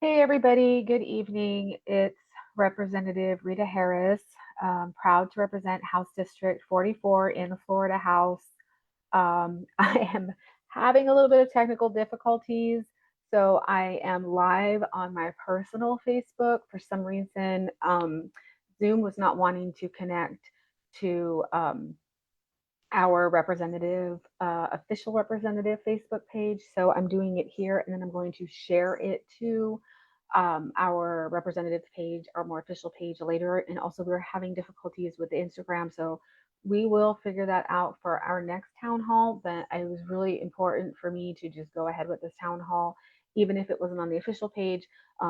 Hey everybody, good evening. It's Representative Rita Harris, proud to represent House District 44 in the Florida House. I am having a little bit of technical difficulties, so I am live on my personal Facebook. For some reason, Zoom was not wanting to connect to our official representative Facebook page. So I'm doing it here and then I'm going to share it to our representative page, our more official page later. And also, we're having difficulties with the Instagram. So we will figure that out for our next town hall. But it was really important for me to just go ahead with this town hall, even if it wasn't on the official page,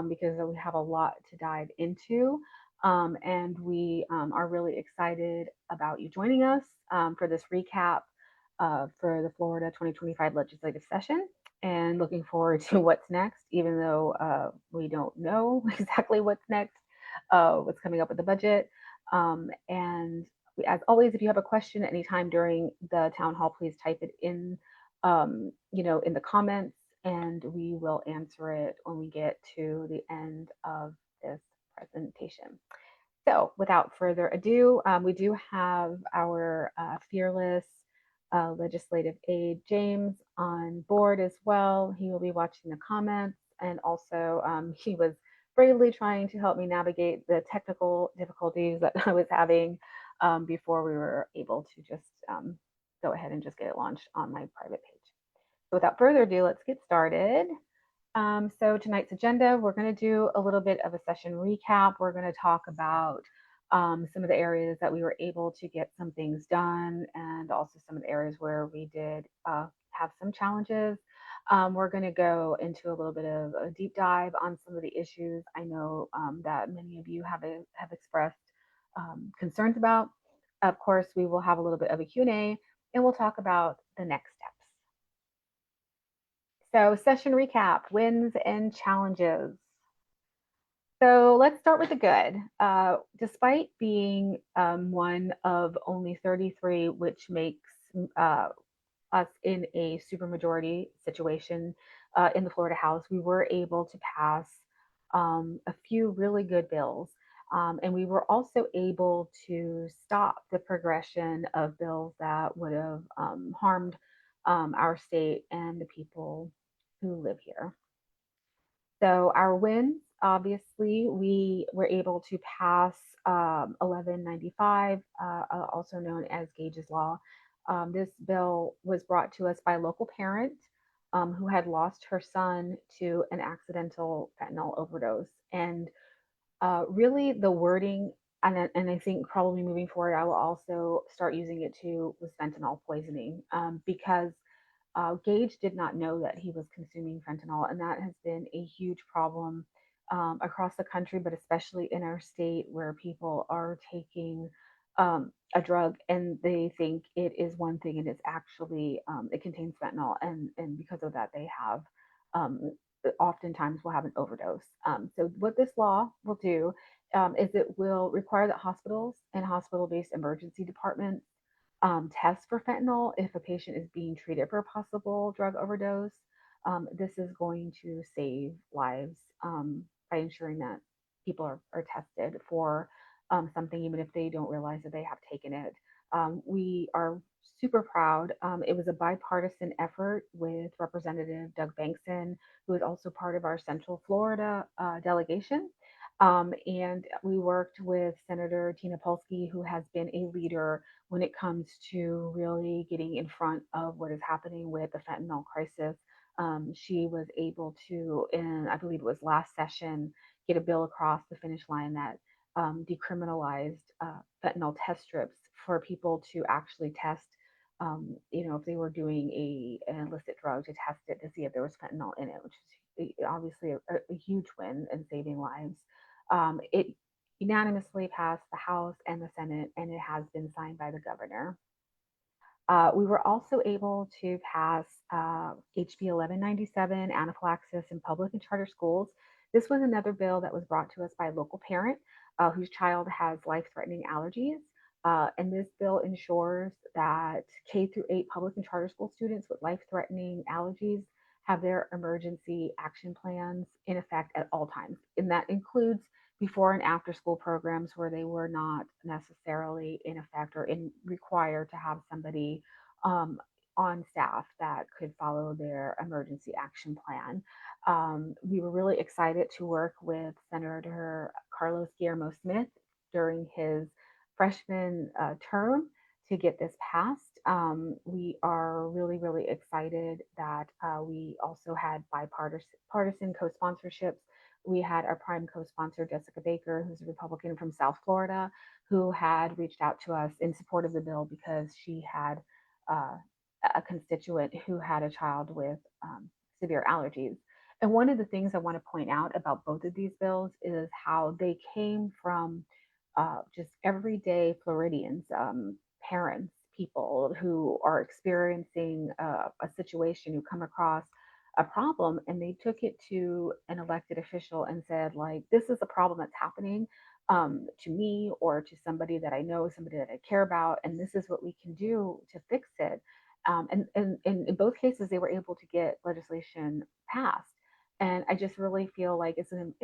because we have a lot to dive into. And we are really excited about you joining us for this recap for the Florida 2025 legislative session and looking forward to what's next, even though we don't know exactly what's next, what's coming up with the budget. And as always, if you have a question anytime during the town hall, please type it in, in the comments, and we will answer it when we get to the end of this presentation. So without further ado, we do have our fearless legislative aide, James, on board as well. He will be watching the comments, and also he was bravely trying to help me navigate the technical difficulties that I was having before we were able to just go ahead and just get it launched on my private page. So without further ado, let's get started. So tonight's agenda, we're going to do a little bit of a session recap. We're going to talk about some of the areas that we were able to get some things done, and also some of the areas where we did have some challenges. We're going to go into a little bit of a deep dive on some of the issues I know that many of you have expressed concerns about. Of course, we will have a little bit of a Q&A, and we'll talk about the next steps. So session recap, wins and challenges. So let's start with the good. Despite being one of only 33, which makes us in a supermajority situation in the Florida House, we were able to pass a few really good bills. And we were also able to stop the progression of bills that would have harmed our state and the people who live here. So our wins, obviously, we were able to pass 1195, also known as Gage's Law. This bill was brought to us by a local parent who had lost her son to an accidental fentanyl overdose. And really the wording, and I think probably moving forward, I will also start using it too, was fentanyl poisoning, because Gage did not know that he was consuming fentanyl, and that has been a huge problem across the country, but especially in our state, where people are taking a drug and they think it is one thing, and it's actually it contains fentanyl, and because of that, they have oftentimes will have an overdose. So what this law will do is it will require that hospitals and hospital-based emergency departments test for fentanyl if a patient is being treated for a possible drug overdose. This is going to save lives by ensuring that people are tested for something, even if they don't realize that they have taken it. We are super proud. It was a bipartisan effort with Representative Doug Bankson, who is also part of our Central Florida delegation. And we worked with Senator Tina Polsky, who has been a leader when it comes to really getting in front of what is happening with the fentanyl crisis. She was able to, in I believe it was last session, get a bill across the finish line that decriminalized fentanyl test strips for people to actually test, if they were doing an illicit drug, to test it to see if there was fentanyl in it, which is obviously a huge win in saving lives. It unanimously passed the House and the Senate, and it has been signed by the governor. We were also able to pass HB 1197, anaphylaxis in public and charter schools. This was another bill that was brought to us by a local parent whose child has life-threatening allergies. And this bill ensures that K through 8 public and charter school students with life-threatening allergies have their emergency action plans in effect at all times. And that includes before and after school programs where they were not necessarily in effect or in required to have somebody um, on staff that could follow their emergency action plan. We were really excited to work with Senator Carlos Guillermo Smith during his freshman term to get this passed. We are really, really excited that we also had bipartisan co-sponsorships. We had our prime co-sponsor, Jessica Baker, who's a Republican from South Florida, who had reached out to us in support of the bill because she had uh, a constituent who had a child with severe allergies. And one of the things I want to point out about both of these bills is how they came from just everyday Floridians, parents, people who are experiencing a situation, who come across a problem, and they took it to an elected official and said, like, this is a problem that's happening to me or to somebody that I know, somebody that I care about, and this is what we can do to fix it. And in both cases, they were able to get legislation passed. And I just really feel like it's an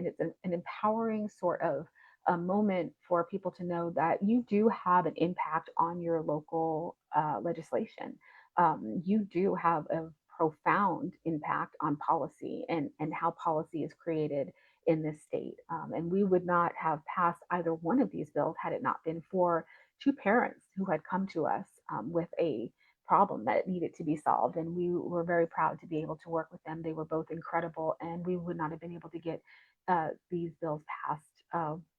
empowering sort of a moment for people to know that you do have an impact on your local legislation. You do have a profound impact on policy and how policy is created in this state. And we would not have passed either one of these bills had it not been for two parents who had come to us with a problem that needed to be solved. And we were very proud to be able to work with them. They were both incredible, and we would not have been able to get these bills passed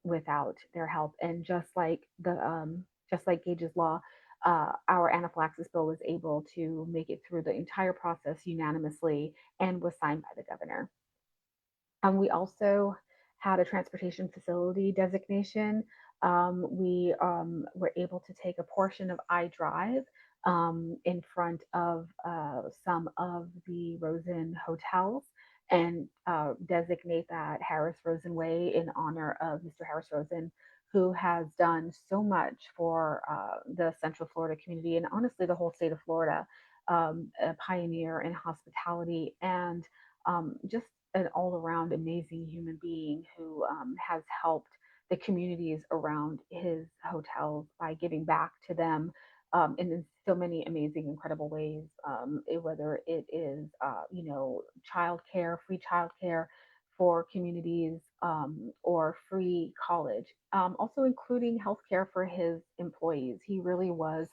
without their help. And just like Gage's law, our anaphylaxis bill was able to make it through the entire process unanimously and was signed by the governor. We also had a transportation facility designation. We were able to take a portion of iDrive in front of some of the Rosen hotels and designate that Harris Rosen Way in honor of Mr. Harris Rosen, who has done so much for the Central Florida community and honestly the whole state of Florida, a pioneer in hospitality and just an all around amazing human being who has helped the communities around his hotels by giving back to them in so many amazing, incredible ways. Whether it is, childcare, free childcare for communities, or free college, also including healthcare for his employees. He really was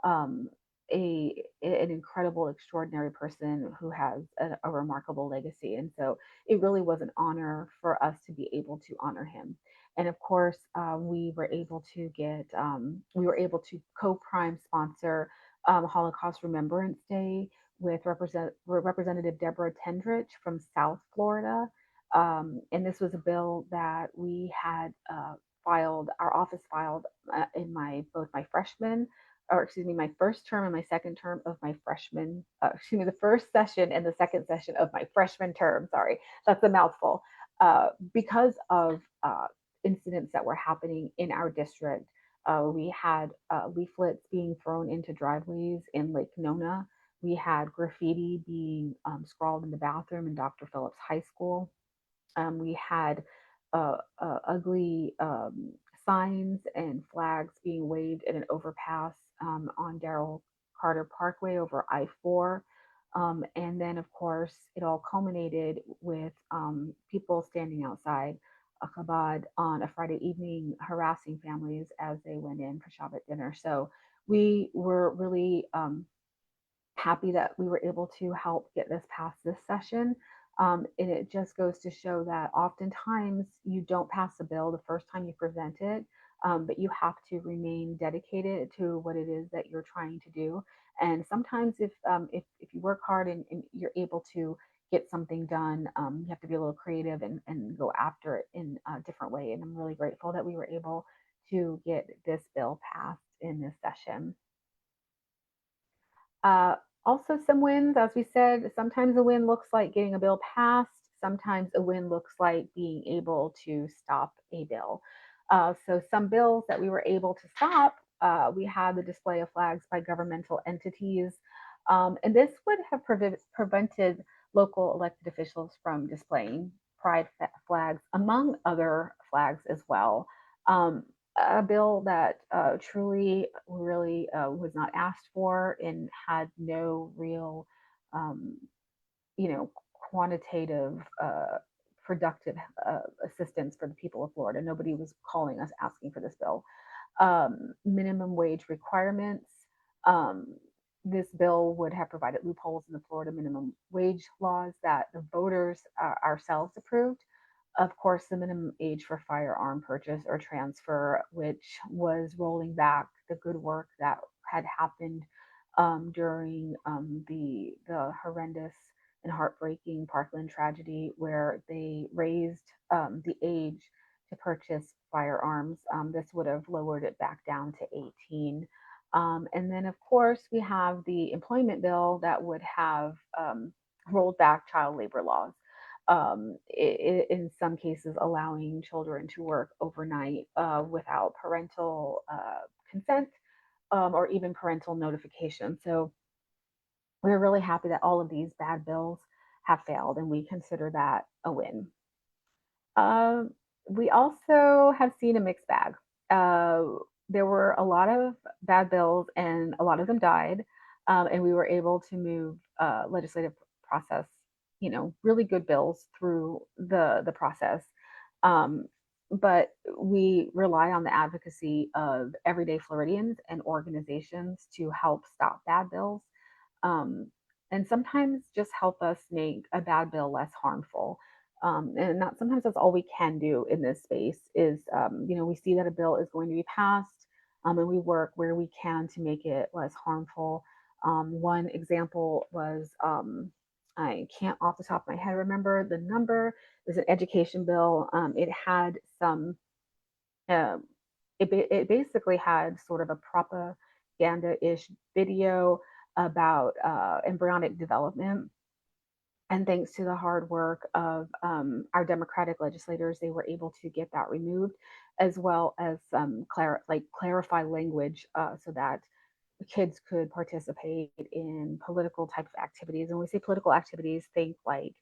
um, an incredible, extraordinary person who has a remarkable legacy. And so it really was an honor for us to be able to honor him. And of course, we were able to co-prime sponsor Holocaust Remembrance Day with Representative Deborah Tendrich from South Florida. And this was a bill that we had our office filed in both my freshman or excuse me, my first term and my second term of my the first session and the second session of my freshman term. Sorry, that's a mouthful. Because of incidents that were happening in our district, we had leaflets being thrown into driveways in Lake Nona. We had graffiti being scrawled in the bathroom in Dr. Phillips High School. We had ugly signs and flags being waved at an overpass on Darrell Carter Parkway over I-4. And then, of course, it all culminated with people standing outside a Chabad on a Friday evening harassing families as they went in for Shabbat dinner. So we were really happy that we were able to help get this past this session. And it just goes to show that oftentimes you don't pass a bill the first time you present it, but you have to remain dedicated to what it is that you're trying to do. And sometimes if you work hard and you're able to get something done, you have to be a little creative and go after it in a different way. And I'm really grateful that we were able to get this bill passed in this session. Uh, Also, some wins, as we said, sometimes a win looks like getting a bill passed. Sometimes a win looks like being able to stop a bill. So some bills that we were able to stop, we had the display of flags by governmental entities. And this would have prevented local elected officials from displaying pride flags, among other flags as well. A bill that truly, really was not asked for and had no real, um, quantitative, productive assistance for the people of Florida. Nobody was calling us asking for this bill. Minimum wage requirements. Um, this bill would have provided loopholes in the Florida minimum wage laws that the voters ourselves approved. Of course, the minimum age for firearm purchase or transfer, which was rolling back the good work that had happened during the horrendous and heartbreaking Parkland tragedy, where they raised the age to purchase firearms. This would have lowered it back down to 18. And then, of course, we have the employment bill that would have rolled back child labor laws. In some cases, allowing children to work overnight without parental consent or even parental notification. So we're really happy that all of these bad bills have failed, and we consider that a win. Um, we also have seen a mixed bag. There were a lot of bad bills, and a lot of them died. And we were able to move legislative process, really good bills through the process. Um, but we rely on the advocacy of everyday Floridians and organizations to help stop bad bills, um, and sometimes just help us make a bad bill less harmful. And not sometimes that's all we can do in this space is, we see that a bill is going to be passed, and we work where we can to make it less harmful. One example was, I can't off the top of my head remember the number. It was an education bill. It had some, uh, it basically had sort of a propaganda-ish video about embryonic development. And thanks to the hard work of our Democratic legislators, they were able to get that removed, as well as clarify language so that kids could participate in political types of activities. And when we say political activities, think like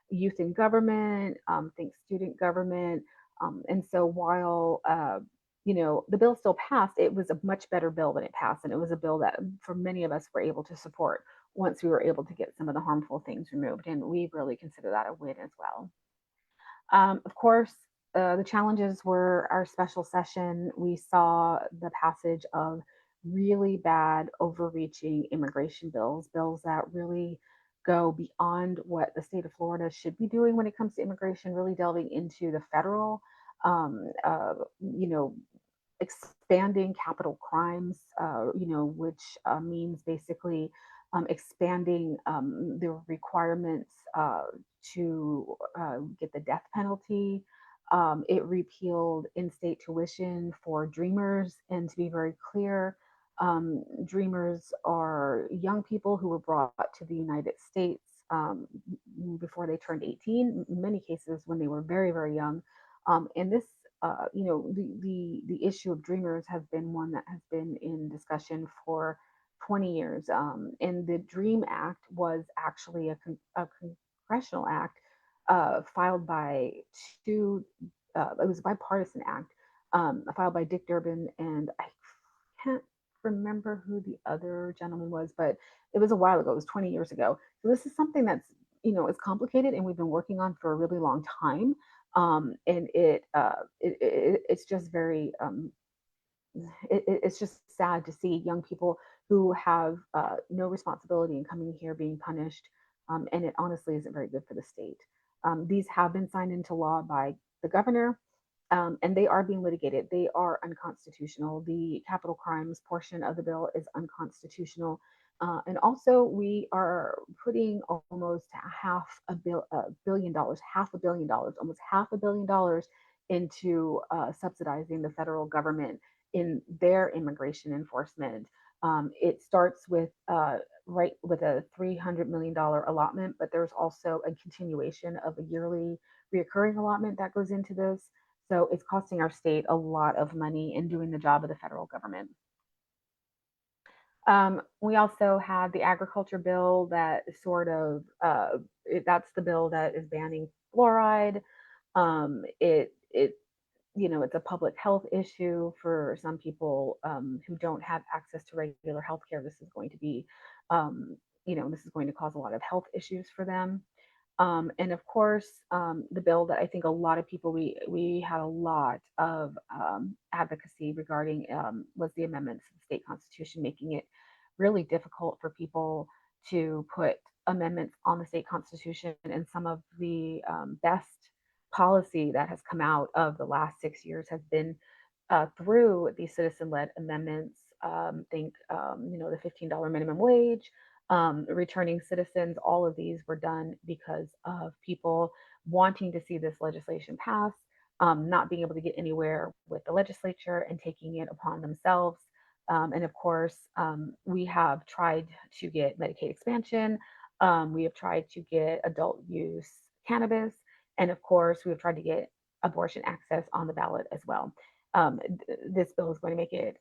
youth in government, think student government. And so while the bill still passed, it was a much better bill than it passed, and it was a bill that for many of us were able to support once we were able to get some of the harmful things removed. And we really consider that a win as well. Of course, the challenges were our special session. We saw the passage of really bad, overreaching immigration bills that really go beyond what the state of Florida should be doing when it comes to immigration, really delving into the federal, um, uh, you know, expanding capital crimes, which means basically expanding the requirements to get the death penalty. It repealed in-state tuition for Dreamers, and to be very clear, Dreamers are young people who were brought to the United States before they turned 18, in many cases when they were very, very young. And this the issue of Dreamers has been one that has been in discussion for 20 years. And the Dream Act was actually a congressional act filed by two, it was a bipartisan act filed by Dick Durbin, and I can't remember who the other gentleman was, but it was a while ago. It was 20 years ago. So this is something that's, it's complicated and we've been working on for a really long time. And it's just very it's just sad to see young people who have no responsibility in coming here being punished, and it honestly isn't very good for the state. These have been signed into law by the governor, and they are being litigated. They are unconstitutional. The capital crimes portion of the bill is unconstitutional. And also, we are putting almost billion dollars, $500 million, almost $500 million into subsidizing the federal government in their immigration enforcement. It starts with right with a $300 million allotment, but there's also a continuation of a yearly reoccurring allotment that goes into this. So it's costing our state a lot of money in doing the job of the federal government. We also had the agriculture bill that sort of that's the bill that is banning fluoride. It it's a public health issue for some people who don't have access to regular health care. This is going to be, this is going to cause a lot of health issues for them. And of course, the bill that I think a lot of people we had a lot of advocacy regarding was the amendments to the state constitution, making it really difficult for people to put amendments on the state constitution. And some of the best policy that has come out of the last 6 years has been through these citizen-led amendments. Think the $15 minimum wage, returning citizens, all of these were done because of people wanting to see this legislation pass, not being able to get anywhere with the legislature and taking it upon themselves. And of course, we have tried to get Medicaid expansion. We have tried to get adult use cannabis. And of course, we have tried to get abortion access on the ballot as well. This bill is going to make it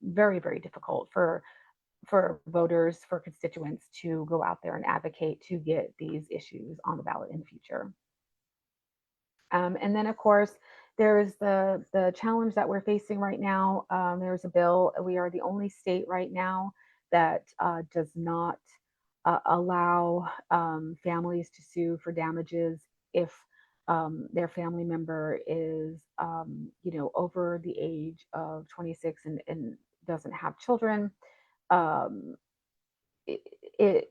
very, very difficult for voters, for constituents to go out there and advocate to get these issues on the ballot in the future. And then, of course, there's the challenge that we're facing right now. There's a bill. We are the only state right now that does not allow families to sue for damages if their family member is, over the age of 26 and doesn't have children. Um, we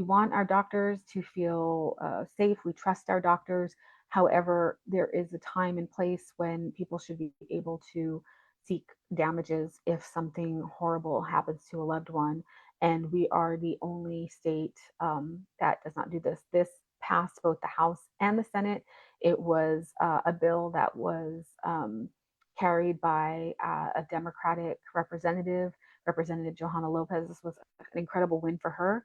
want our doctors to feel safe. We trust our doctors. However, there is a time and place when people should be able to seek damages if something horrible happens to a loved one. And we are the only state that does not do this. This passed both the House and the Senate. It was a bill that was carried by a Democratic representative, Representative Johanna Lopez. This was an incredible win for her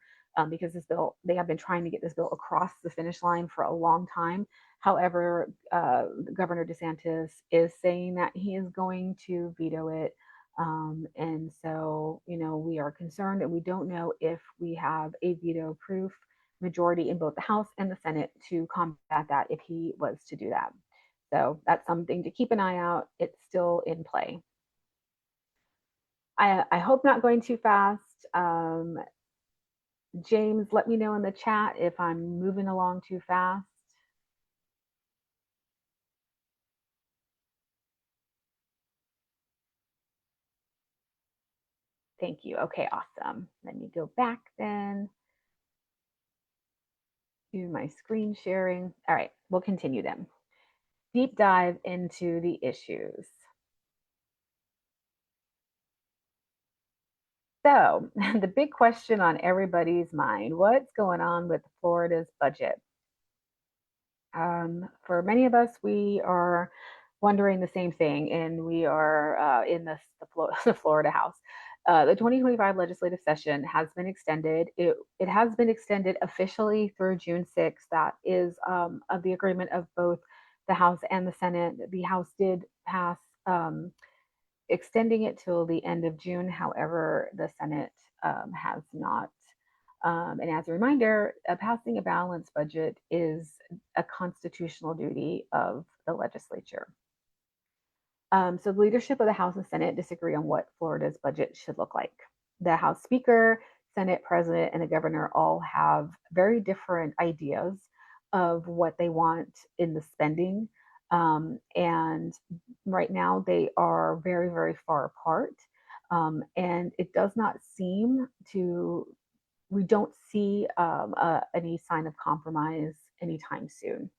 because this bill, they have been trying to get this bill across the finish line for a long time. However, Governor DeSantis is saying that he is going to veto it. And so, we are concerned and we don't know if we have a veto proof majority in both the House and the Senate to combat that if he was to do that. So that's something to keep an eye out. It's still in play. I hope not going too fast. James, let me know in the chat if I'm moving along too fast. Thank you. Okay, awesome. Let me go back then to my screen sharing. All right, we'll continue then. Deep dive into the issues. So the big question on everybody's mind, what's going on with Florida's budget? For many of us, we are wondering the same thing, and we are in the Florida House. The 2025 legislative session has been extended. It has been extended officially through June 6th. That is of the agreement of both the House and the Senate. The House did pass extending it till the end of June. However, the Senate has not. And as a reminder, passing a balanced budget is a constitutional duty of the legislature. So the leadership of the House and Senate disagree on what Florida's budget should look like. The House Speaker, Senate President, and the Governor all have very different ideas of what they want in the spending. And right now they are very, very far apart. And it does not seem to, we don't see any sign of compromise anytime soon.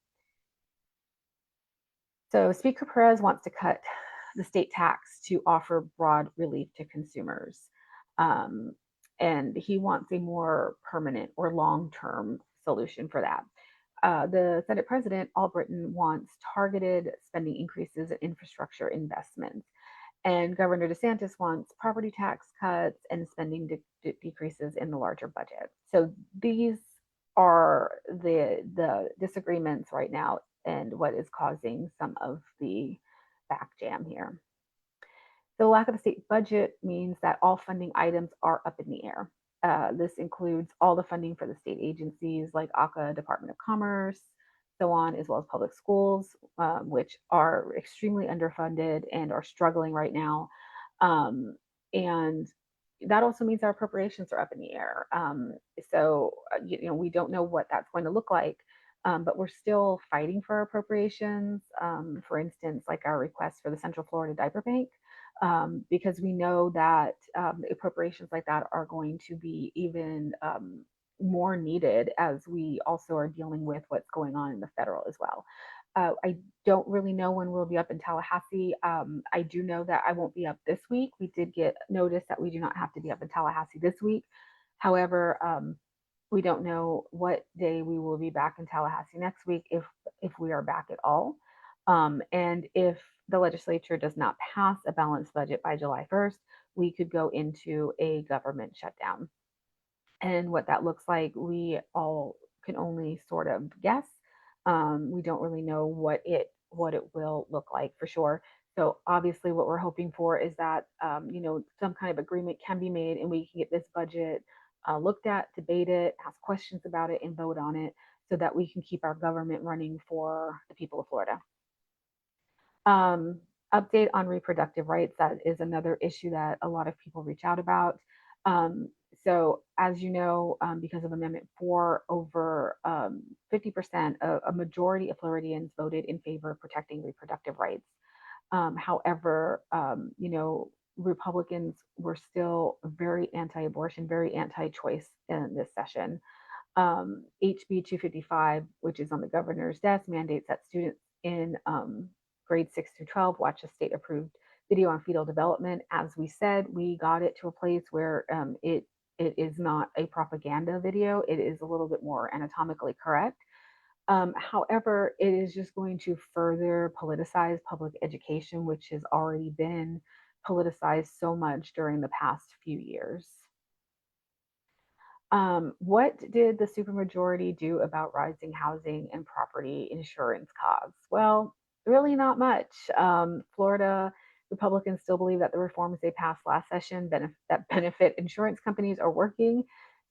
So Speaker Perez wants to cut the state tax to offer broad relief to consumers. And he wants a more permanent or long-term solution for that. The Senate President, Albritton, wants targeted spending increases in infrastructure investments. And Governor DeSantis wants property tax cuts and spending decreases in the larger budget. So these are the disagreements right now and what is causing some of the back jam here. The lack of the state budget means that all funding items are up in the air. This includes all the funding for the state agencies like ACA, Department of Commerce, so on, as well as public schools, which are extremely underfunded and are struggling right now. Um, and that also means our appropriations are up in the air. So we don't know what that's going to look like, but we're still fighting for our appropriations. For instance, like our request for the Central Florida Diaper Bank, because we know that appropriations like that are going to be even more needed as we also are dealing with what's going on in the federal as well. I don't really know when we'll be up in Tallahassee. I do know that I won't be up this week. We did get notice that we do not have to be up in Tallahassee this week. However, we don't know what day we will be back in Tallahassee next week, if we are back at all. And if the legislature does not pass a balanced budget by July 1st, we could go into a government shutdown. And what that looks like, we all can only sort of guess. We don't really know what it will look like for sure. So obviously, what we're hoping for is that some kind of agreement can be made, and we can get this budget looked at, debate it, ask questions about it, and vote on it, so that we can keep our government running for the people of Florida. Update on reproductive rights. That is another issue that a lot of people reach out about. So, as you know, because of Amendment 4, over 50%, a majority of Floridians voted in favor of protecting reproductive rights. However, Republicans were still very anti-abortion, very anti-choice in this session. HB 255, which is on the governor's desk, mandates that students in grades 6 through 12 watch a state approved video on fetal development. As we said, we got it to a place where it is not a propaganda video. It is a little bit more anatomically correct. However, it is just going to further politicize public education, which has already been politicized so much during the past few years. What did the supermajority do about rising housing and property insurance costs? Well, really not much. Florida Republicans still believe that the reforms they passed last session that benefit insurance companies are working.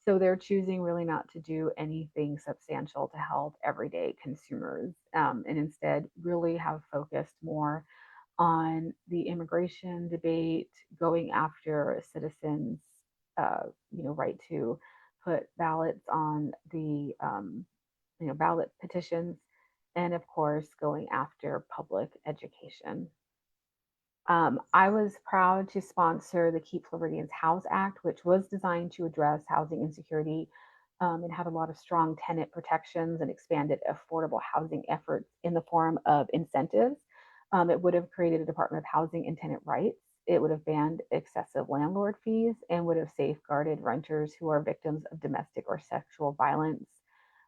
So they're choosing really not to do anything substantial to help everyday consumers, and instead really have focused more on the immigration debate, going after citizens, right to put ballots on the ballot petitions, and of course going after public education. I was proud to sponsor the Keep Floridians House Act, which was designed to address housing insecurity, and had a lot of strong tenant protections and expanded affordable housing efforts in the form of incentives. It would have created a Department of Housing and Tenant Rights. It would have banned excessive landlord fees and would have safeguarded renters who are victims of domestic or sexual violence.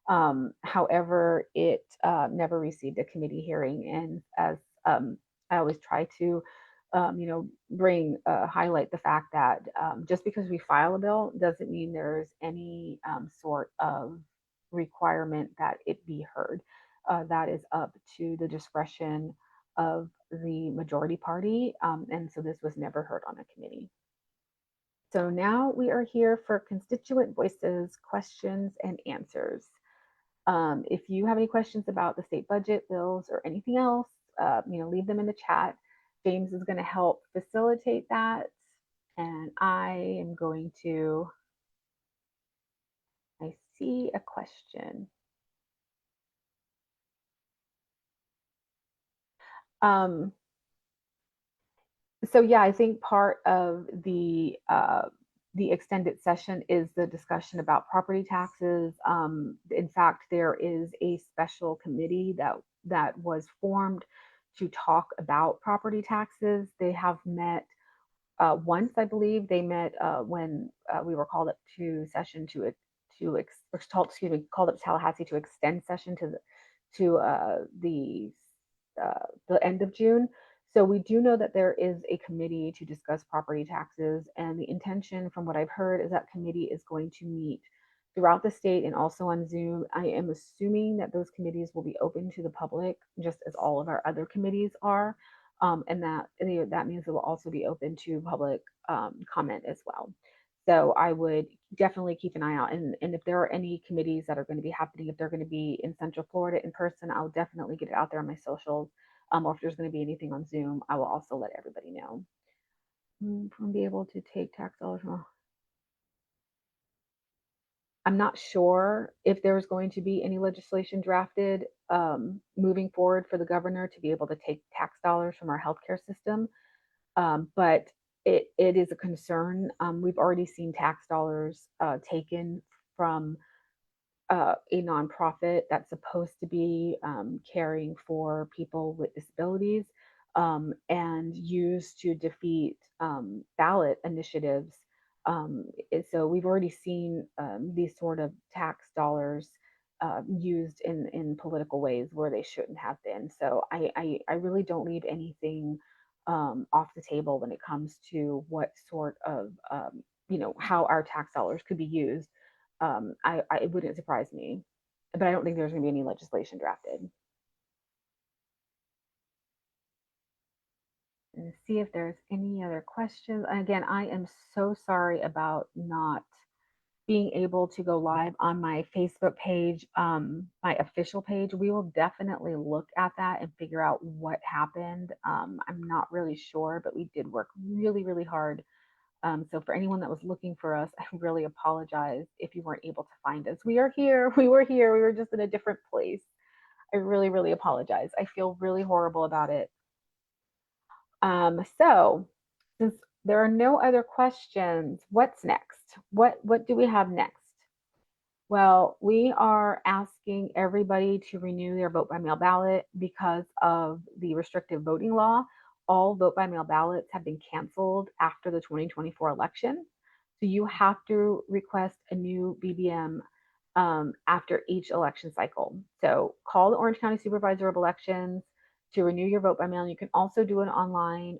However, it never received a committee hearing. And as I always try to highlight the fact that just because we file a bill doesn't mean there's any sort of requirement that it be heard. That is up to the discretion of the majority party. And so this was never heard on a committee. So now we are here for constituent voices, questions, and answers. If you have any questions about the state budget, bills, or anything else, leave them in the chat. James is going to help facilitate that. And I see a question. So yeah, I think part of the extended session is the discussion about property taxes. In fact, there is a special committee that was formed to talk about property taxes. They have met once, I believe. They met when we were called up to session called up to Tallahassee to extend session to the end of June. So we do know that there is a committee to discuss property taxes, and the intention, from what I've heard, is that committee is going to meet throughout the state and also on Zoom. I am assuming that those committees will be open to the public, just as all of our other committees are. and that means it will also be open to public comment as well. So I would definitely keep an eye out. And if there are any committees that are going to be happening, if they're going to be in Central Florida in person, I'll definitely get it out there on my socials. Or if there's going to be anything on Zoom, I will also let everybody know. From be able to take tax dollars from. I'm not sure if there's going to be any legislation drafted moving forward for the governor to be able to take tax dollars from our healthcare system. But it is a concern. We've already seen tax dollars taken from a nonprofit that's supposed to be caring for people with disabilities and used to defeat ballot initiatives. So we've already seen these sort of tax dollars used in political ways where they shouldn't have been. So I really don't leave anything off the table when it comes to what sort of how our tax dollars could be used. It wouldn't surprise me, but I don't think there's going to be any legislation drafted. And see if there's any other questions. And again, I am so sorry about not being able to go live on my Facebook page, my official page. We will definitely look at that and figure out what happened. I'm not really sure, but we did work really, really hard. So for anyone that was looking for us, I really apologize if you weren't able to find us. We are here. We were here. We were just in a different place. I really, really apologize. I feel really horrible about it. So since there are no other questions, what's next? What do we have next? Well, we are asking everybody to renew their vote by mail ballot because of the restrictive voting law. All vote by mail ballots have been canceled after the 2024 election. So you have to request a new BBM after each election cycle. So call the Orange County Supervisor of Elections to renew your vote by mail. You can also do it online.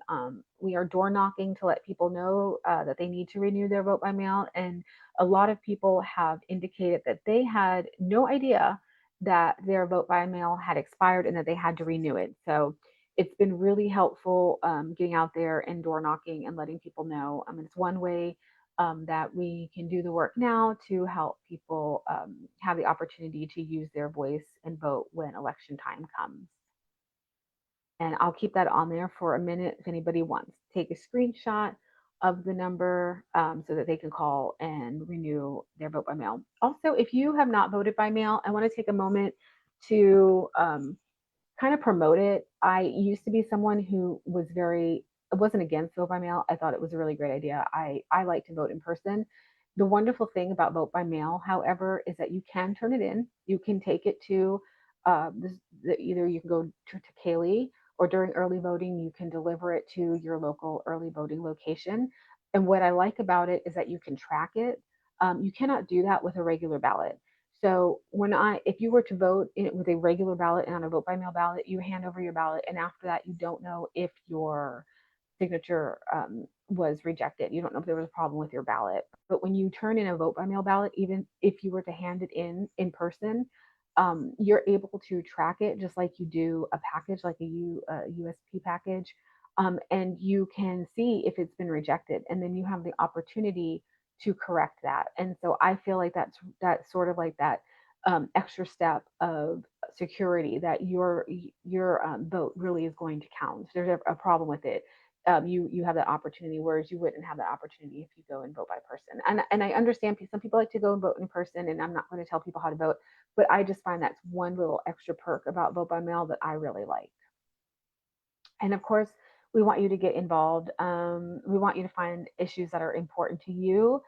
We are door knocking to let people know that they need to renew their vote by mail. And a lot of people have indicated that they had no idea that their vote by mail had expired and that they had to renew it. So it's been really helpful getting out there and door knocking and letting people know. I mean, it's one way that we can do the work now to help people have the opportunity to use their voice and vote when election time comes. And I'll keep that on there for a minute if anybody wants. Take a screenshot of the number so that they can call and renew their vote by mail. Also, if you have not voted by mail, I want to take a moment to kind of promote it. I used to be someone who wasn't against vote by mail. I thought it was a really great idea. I like to vote in person. The wonderful thing about vote by mail, however, is that you can turn it in. You can take it to either you can go to Kaylee, or during early voting, you can deliver it to your local early voting location. And what I like about it is that you can track it. You cannot do that with a regular ballot. So if you were to vote with a regular ballot and on a vote by mail ballot, you hand over your ballot, and after that, you don't know if your signature was rejected. You don't know if there was a problem with your ballot. But when you turn in a vote by mail ballot, even if you were to hand it in person, you're able to track it just like you do a package, like a USP package, and you can see if it's been rejected, and then you have the opportunity to correct that. And so I feel like that's sort of like that extra step of security that your vote really is going to count. If there's a problem with it, you have that opportunity, whereas you wouldn't have that opportunity if you go and vote by person. And I understand some people like to go and vote in person, and I'm not going to tell people how to vote, but I just find that's one little extra perk about vote by mail that I really like. And of course, we want you to get involved. We want you to find issues that are important to you.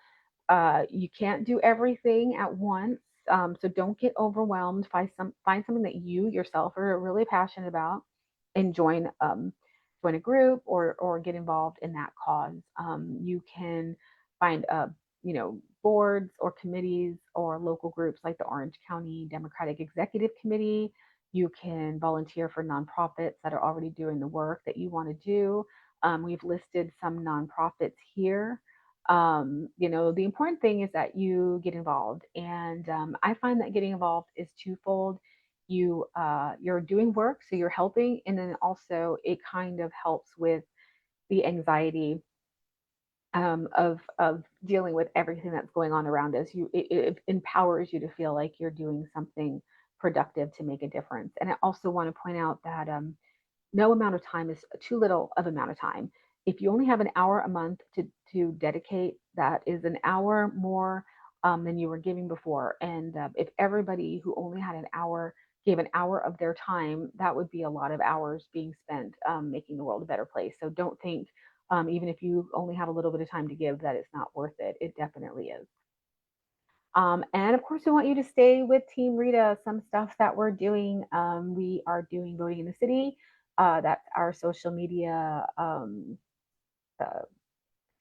You can't do everything at once, so don't get overwhelmed. Find something that you yourself are really passionate about, and join a group or get involved in that cause. You can find boards or committees or local groups like the Orange County Democratic Executive Committee. You can volunteer for nonprofits that are already doing the work that you want to do. We've listed some nonprofits here. The important thing is that you get involved. And I find that getting involved is twofold. you're doing work, so you're helping, and then also it kind of helps with the anxiety of dealing with everything that's going on around us. It empowers you to feel like you're doing something productive to make a difference. And I also want to point out that no amount of time is too little of amount of time. If you only have an hour a month to dedicate, that is an hour more than you were giving before. And if everybody who only had an hour gave an hour of their time, that would be a lot of hours being spent making the world a better place. So don't think, even if you only have a little bit of time to give, that it's not worth it. It definitely is. And of course, we want you to stay with Team Rita. Some stuff that we're doing, we are doing voting in the city. That's our social media uh,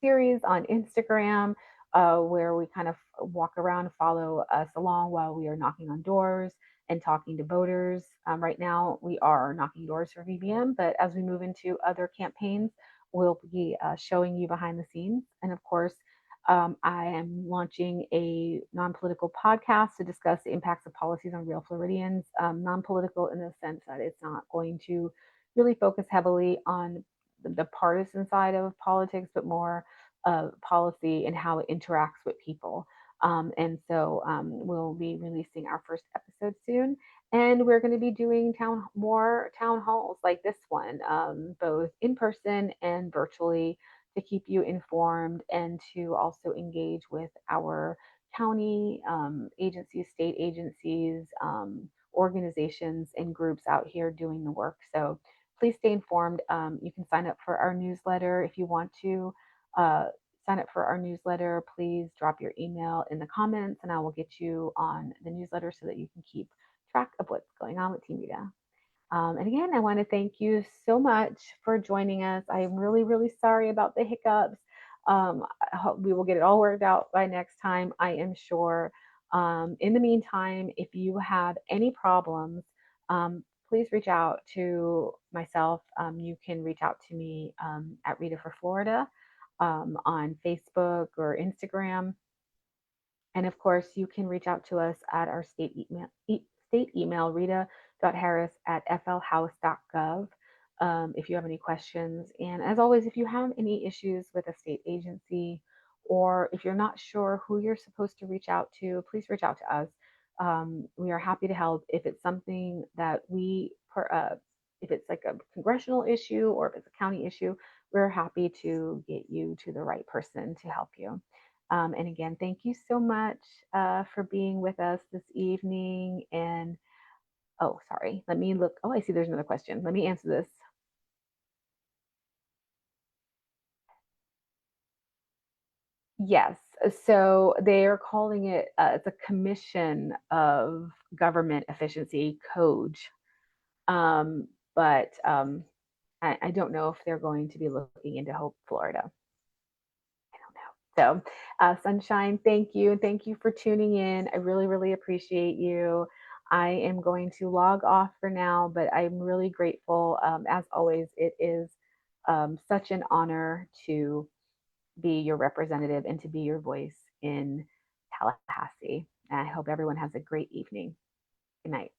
series on Instagram, where we kind of walk around and follow us along while we are knocking on doors and talking to voters. Right now, we are knocking doors for VBM, but as we move into other campaigns, we'll be showing you behind the scenes. And of course, I am launching a non political podcast to discuss the impacts of policies on real Floridians. Non political in the sense that it's not going to really focus heavily on the partisan side of politics, but more policy and how it interacts with people. And so we'll be releasing our first episode soon. And we're going to be doing more town halls like this one, both in person and virtually, to keep you informed and to also engage with our county agencies, state agencies, organizations, and groups out here doing the work. So please stay informed. You can sign up for our newsletter if you want to. Uh, Sign up for our newsletter. Please drop your email in the comments, and I will get you on the newsletter so that you can keep track of what's going on with Team Rita. And again, I want to thank you so much for joining us. I am really, really sorry about the hiccups. I hope we will get it all worked out by next time, I am sure. In the meantime, if you have any problems, please reach out to myself. You can reach out to me at Rita for Florida on Facebook or Instagram. And of course, you can reach out to us at our state email, rita.harris@flhouse.gov, if you have any questions. And as always, if you have any issues with a state agency, or if you're not sure who you're supposed to reach out to, please reach out to us. We are happy to help. If it's something that if it's like a congressional issue or if it's a county issue, we're happy to get you to the right person to help you. And again, thank you so much for being with us this evening. And oh, sorry, let me look. Oh, I see there's another question. Let me answer this. Yes. So they are calling it, it's a Commission of Government Efficiency Code. But I don't know if they're going to be looking into Hope, Florida. I don't know. So, Sunshine, thank you. Thank you for tuning in. I really, really appreciate you. I am going to log off for now, but I'm really grateful. As always, it is such an honor to be your representative and to be your voice in Tallahassee. And I hope everyone has a great evening. Good night.